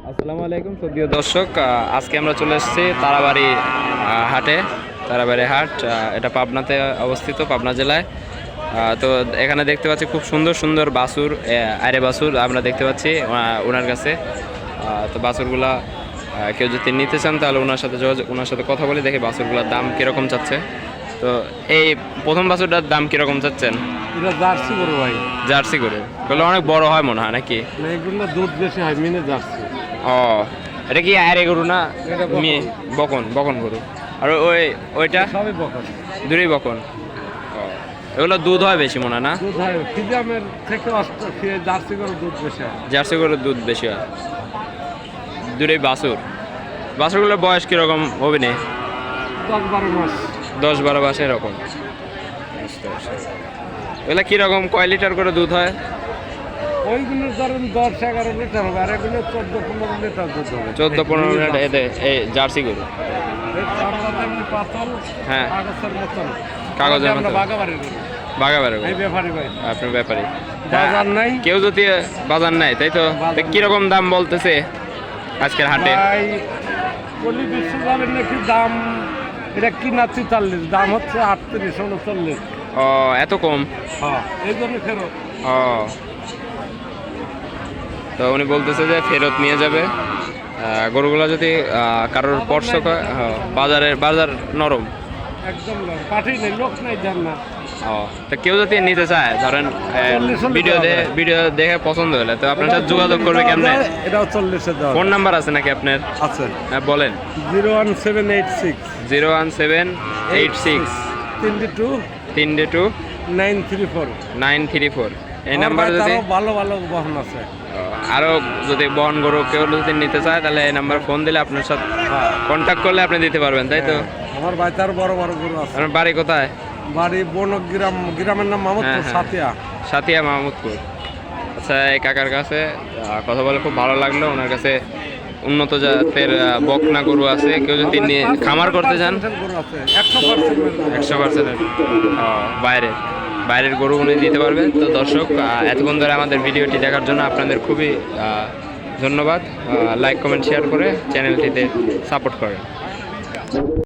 আসসালামু আলাইকুম সুপ্রিয় দর্শক, আজকে আমরা চলে এসেছি তারাবাড়ি হাটে। তারাবাড়ি হাট এটা পাবনাতে অবস্থিত, পাবনা জেলায়। তো এখানে দেখতে পাচ্ছি খুব সুন্দর সুন্দর বাছুর, আরে বাছুর আমরা দেখতে পাচ্ছি ওনার কাছে। তো বাছুরগুলা কেউ যদি নিতে চান তাহলে ওনার সাথে কথা বলে দেখি বাছুরগুলোর দাম কীরকম চাচ্ছে। তো এই প্রথম বাছুরটার দাম কীরকম চাচ্ছেন? এটা জার্সি গরু ভাই। জার্সি গরু এগুলো অনেক বড় হয় মনে হয় নাকি? না, এগুলো দুধ বেশি হয়, মিনে জার্সি। ও, এটা কি আরে গরু না? এটা বকন। বকন বকন গরু। আর ওইটা সবই বকন। দুটোই বকন। ও, এগুলো দুধ হয় বেশি মনে হয় না? দুধ হয় ফিজিয়ামের থেকে জার্সি গরুর দুধ বেশি হয়। জার্সি গরুর দুধ বেশি হয়। দুটোই বাছুর। বাছুরগুলোর বয়স কীরকম হবে নি? 10-12 মাস। 10-12 মাস এরকম। এগুলো কীরকম কয় লিটার করে দুধ হয়? ওইগুলো ধরেন 10-11 লিটার হবে, আর এগুলো 14-15 লিটার দুধ হবে। 14-15 লিটার এই জার্সি গরু। এর চামড়াটা এমনি পাতল, হ্যাঁ। কাগজের মতন। কাগজের আমরা মতো। বাগাবাড়ির গরু। বাগাবাড়ি এই ব্যাপারী ভাই। আপনার ব্যাপারে বাজার নাই। কেউ যদি বাজার নাই, তাই তো? বাজার কিরকম দাম বলতেছে আজকের হাটে? ভাই পলি বিশ্বকাপের নাকি দাম, এটা কিনা 43, দাম হচ্ছে 38-39। ও, এত কম? হ্যাঁ, এই জন্য ফেরত। ও, তো উনি বলতেছে যে ফেরত নিয়ে যাবে গরুগুলো যদি কারোর স্পর্শ করে। বাজার নরম। একদম পাঠিয়ে নেই, লোক নাই যান না। ও, তো কেউ যদি নিতে চায়, ধরেন 40 ভিডিও দেখে পছন্দ হলে, তো আপনার সাথে যোগাযোগ করবে কেমনে? এটাও 40-এ দেওয়া ফোন নাম্বার আছে নাকি আপনার? আছে। হ্যাঁ, বলেন। 01786 01786 32 32 934। 934 এই নাম্বার। যদি ভালো ভালো বহন আছে। আরো যদি বহন গরু কেউ যদি নিতে চায়, তাহলে এই নাম্বার ফোন দিলে আপনার সাথে কন্ট্যাক্ট করলে আপনি দিতে পারবেন, তাই তো? আমার বাড়িতে আরো বড় বড় গরু আছে। আপনার বাড়ি কোথায়? বাড়ি বনগ্রাম, গ্রামের নাম মাহমুদপুর, সাতিয়া। সাতিয়া মাহমুদপুর। আচ্ছা, এই কাকার কাছে কথা বলে খুব ভালো লাগলো। ওনার কাছে উন্নত জাতের বকনা গরু আছে। কেউ যদি নিয়ে খামার করতে চান, 100% বাইরের গরু উনি দিতে পারবে। তো দর্শক, এতক্ষণ ধরে আমাদের ভিডিওটি দেখার জন্য আপনাদের খুবই ধন্যবাদ। লাইক কমেন্ট শেয়ার করে চ্যানেলটিতে সাপোর্ট করেন।